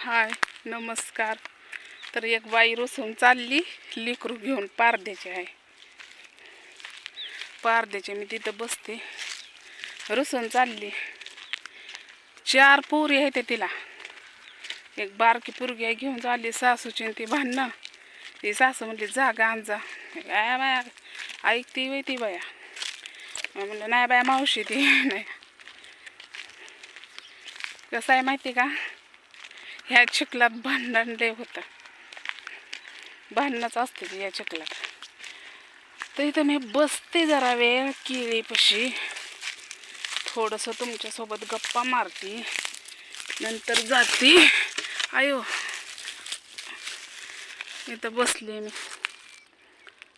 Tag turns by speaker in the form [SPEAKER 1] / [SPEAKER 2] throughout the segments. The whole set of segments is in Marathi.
[SPEAKER 1] हाय नमस्कार. तर एक बाई रुसून चालली लेकरू घेऊन पारद्याचे आहे. पारद्याचे मी तिथं बसते. रुसून चालली. 4 पोरी आहेत तिला. एक बारकी पोरगी आहे घेऊन चालली. सासूची ती भांडणं. ती सासू म्हणली जा गाण जा. काय बाया ऐकती वय ती बाया. म्हणलं नाही बाया मावशी ती नाही. कसं आहे माहिती का, ह्या चिखलात भांडण लय होतं. भांडणच असते ती या चिखलात. तर इथं मी बसते जरा वेळ केळीपाशी, थोडंसं तुमच्यासोबत गप्पा मारते, नंतर जाते. आयो इथं बसले मी.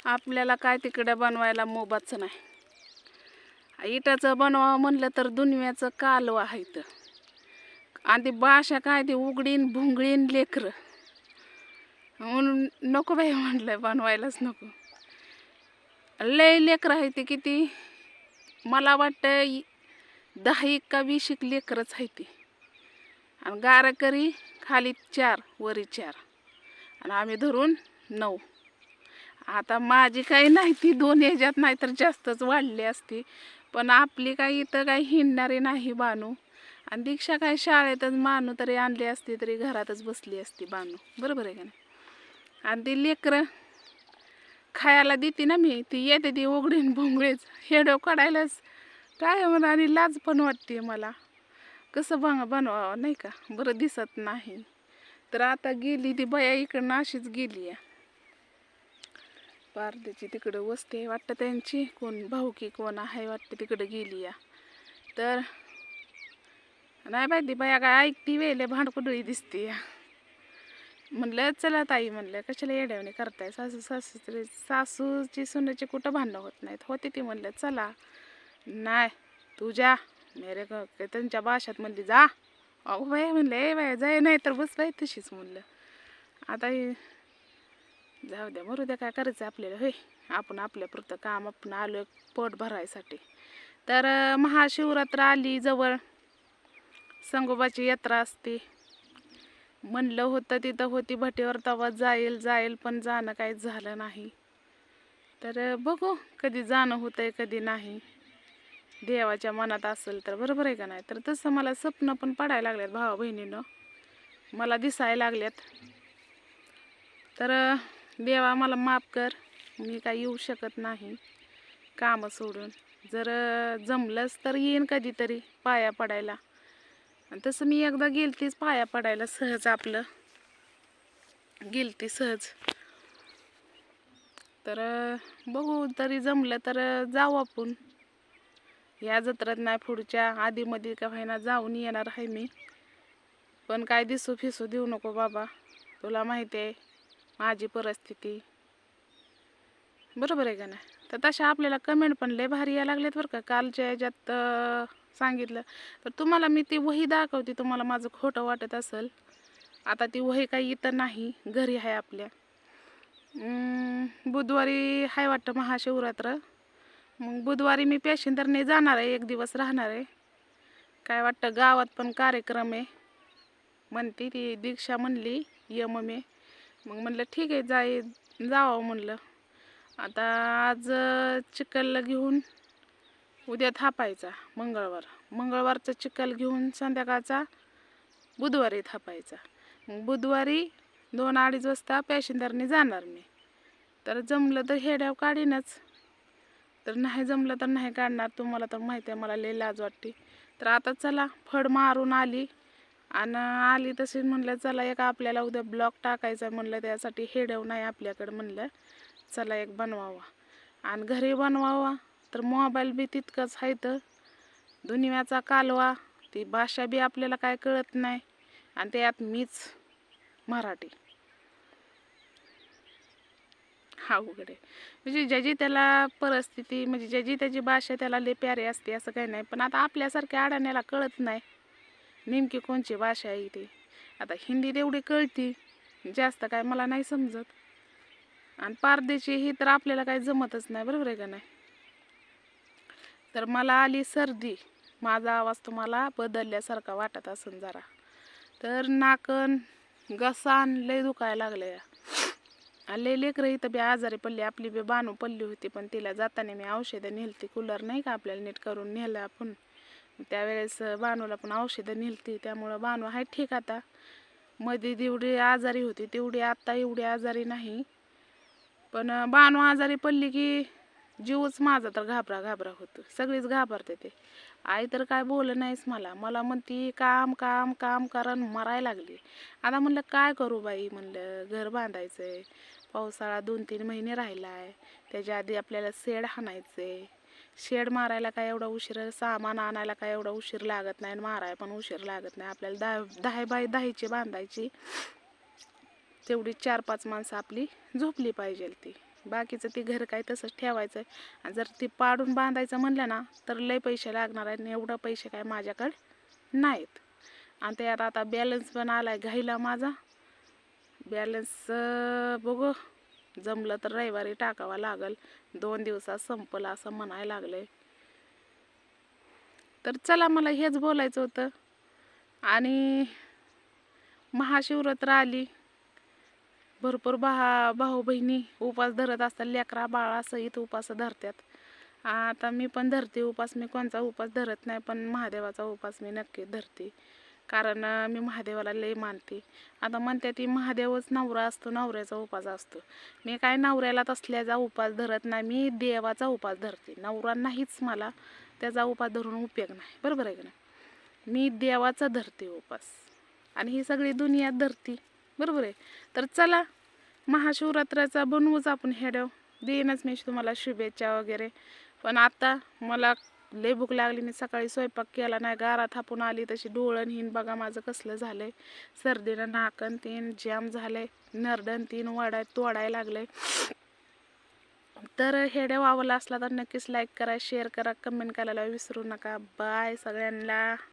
[SPEAKER 1] आपल्याला काय तिकडे बनवायला मोबाचं नाही. इटाचं बनवावं म्हणलं तर दुनियाचं कालव आहे. इथं आणि ती भाषा काय ती उघडीन भुंगळीन लेकरं म्हणून नको बाई म्हटलंय, बनवायलाच नको. लय लेकरं आहे ते किती, मला वाटतं 10 का 20 लेकरच आहे ती. आणि गारकरी खाली 4 वरी 4 आणि आम्ही धरून 9. आता माझी काही नाही ती 2 ह्याच्यात नाही तर जास्तच वाढली असती. पण आपली काही इथं काही हिंडणारी नाही बानू. आणि दीक्षा काय शाळेतच मानू तरी आणली असती तरी घरातच बसली असती बानू. बरोबर आहे का नाही. आणि ती लेकरं खायला देते ना मी, ती येते ती उघडीन भोंगळीच हेडो काढायलाच काय म्हणा. आणि लाज पण वाटते मला, कसं बनवावं नाही का, बरं दिसत नाही. तर आता गेली ती बया इकडनं अशीच गेली आहे. पारद्याची तिकडं वस्ती वाटतं त्यांची, कोण भाऊकी कोण आहे वाटतं तिकडं गेली या. तर नाही माहिती बाया काय ऐकती वेले भांडकुडळी दिसते या. म्हणलं चला ताई, म्हणलं कशाला येड्यावणी करताय. सासूची सुनेची कुठं भांडणं होत नाहीत, होते ती. म्हणलं चला. नाही तुझ्या मेरे त्यांच्या भाषात म्हणली जा. अहो बाई म्हणलं ए बाय जाय, नाही तर बस बाई तशीच. म्हणलं आता जाऊ द्या मरू द्या, काय करायचं आपल्याला. होय आपण आपल्या पुरतं काम, आपण आलो पोट भरायसाठी. तर महाशिवरात्र आली जवळ, संगोबाची यात्रा असते. म्हणलं होतं तिथं होती भटीवर तेव्हा जाईल पण जाणं काही झालं नाही. तर बघू कधी जाणं होतंय कधी नाही. देवाच्या मनात असेल तर, बरोबर आहे का नाही. तर तसं मला स्वप्न पण पडायला लागल्यात भावा बहिणीनं, मला दिसायला लागल्यात. तर देवा मला माफ कर, मी काही येऊ शकत नाही कामं सोडून. जर जमलंच तर येईन कधीतरी पाया पडायला. आणि तसं मी एकदा गेलतीच पाया पडायला सहज, आपलं गेलती सहज. तर बघू तरी जमलं तर जाऊ आपण. या जत्रात नाही पुढच्या आधीमध्ये का व्हायना जाऊन येणार आहे मी. पण काय दिसू फिसू देऊ नको बाबा, तुला माहिती आहे माझी परिस्थिती, बरोबर आहे का नाही. तर तशा आपल्याला कमेंट पण लय भारी यायला लागल्यात बरं का. कालच्या ह्याच्यात सांगितलं तर तुम्हाला मी ती वही दाखवते, तुम्हाला माझं खोटं वाटत असेल. आता ती वही काही इथं नाही, घरी आहे आपल्या. बुधवारी आहे वाटतं महाशिवरात्र. मग बुधवारी मी पॅसेंजरने जाणार आहे, 1 दिवस राहणार आहे. काय वाटतं गावात पण कार्यक्रम आहे म्हणते ती दीक्षा, म्हणली ये मम्मी. मग म्हणलं ठीक आहे जावं म्हणलं. आता आज चिखलला घेऊन उद्या थापायचा मंगळवारचा चिखल घेऊन संध्याकाळचा बुधवारी थापायचा. मग बुधवारी 2-2:30 वाजता पॅसेंजरने जाणार मी. तर जमलं तर हेड्याव काढीनच, तर नाही जमलं तर नाही काढणार. तुम्हाला तर माहिती आहे मला लय लाज वाटते. तर आता चला फड मारून आली आणि आली तशी म्हणलं चला एक आपल्याला उद्या ब्लॉग टाकायचा म्हणलं, त्यासाठी हेडव नाही आपल्याकडं. म्हणलं चला एक बनवावा. आणि घरी बनवावा तर मोबाईल बी तितकंच आहे, तर दुनियाचा कालवा, ती भाषा बी आपल्याला काय कळत नाही. आणि त्यात मीच मराठी, हा उघडे. म्हणजे ज्याची त्याला परिस्थिती, म्हणजे ज्याची त्याची भाषा त्याला लय प्यारी असते असं काही नाही. पण आता आपल्यासारख्या अडाण्याला कळत नाही नेमकी कोणची भाषा आहे ती. आता हिंदी तेवढी कळती, जास्त काय मला नाही समजत. आणि पारदेशी ही तर आपल्याला काही जमतच नाही, बरोबर आहे का नाही. तर मला आली सर्दी, माझा आवाज तुम्हाला बदलल्यासारखा वाटत असेल जरा. तर नाकन घसा लय दुखायला लागलं. लय लेकरं इथं बी आजारी पडली. आपली बी बानू पडली होती, पण तिला जाताना मी औषधं नेलती. कूलर नाही का आपल्याला नीट करून नेलं आपण, त्यावेळेस बानूला पण औषधं नेलती. त्यामुळं बानू आहे ठीक आता. मध्ये जेवढी आजारी होती तेवढी आता एवढी आजारी नाही. पण बानू आजारी पडली की जीवच माझा तर घाबरा घाबरा होतो. सगळीच घाबरते ते. आई तर काय बोल नाहीस मला म्हणती काम काम काम करा मरायला लागली. आता म्हणलं काय करू बाई, म्हणलं घर बांधायचंय, पावसाळा 2-3 महिने राहिलाय, त्याच्या आधी आपल्याला शेड हाणायचंय. शेड मारायला काय एवढा उशीर, सामान आणायला काय एवढा उशीर लागत नाही, मारायला पण उशीर लागत नाही. आपल्याला 10 बाय 10ची बांधायची, तेवढी 4-5 माणसं आपली झोपली पाहिजे ती. बाकीचं ती घर काय तसंच ठेवायचं. आणि जर ती पाडून बांधायचं म्हणलं ना तर लय पैसे लागणार आहेत, आणि एवढं पैसे काय माझ्याकडे नाहीत. आणि त्यात आता बॅलन्स पण आलाय घाईला माझा. बॅलन्स बघू जमलं तर रविवारी टाकावा लागल. 2 दिवसात संपलं असं म्हणायला लागलंय. तर चला, मला हेच बोलायचं होतं. आणि महाशिवरात्र आली. भरपूर भाऊ बहिणी उपास धरत असतात, लेकरा बाळा सहित उपास धरतात. आता मी पण धरते उपास. मी कोणचा उपास धरत नाही, पण महादेवाचा उपास मी नक्की धरते. कारण मी महादेवाला लय मानते. आता म्हणते ती महादेवच नवरा असतो, नवऱ्याचा उपास असतो. मी काय नवऱ्याला तसल्याचा उपास धरत नाही, मी देवाचा उपास धरते. नवरा नाहीच मला, त्याचा उपास धरून उपयोग नाही. बरोबर आहे का नाही? मी देवाचा धरते उपास, आणि ही सगळी दुनिया धरती. बरोबर आहे. तर चला, महाशिवरात्राचा बनवूच आपण हेडव. देईनच मी तुम्हाला शुभेच्छा वगैरे. पण आता मला लय भूक लागली. मी सकाळी स्वयंपाक केला नाही, गारा थापून आली तशी. डोळण हिन बघा माझं कसलं झालंय. सर्दीनं नाकन तीन जाम झालंय, नरडन तीन तोडायला लागलंय. तर हेडव आवडला असला तर नक्कीच लाईक करा, शेअर करा, कमेंट करायला विसरू नका. बाय सगळ्यांना.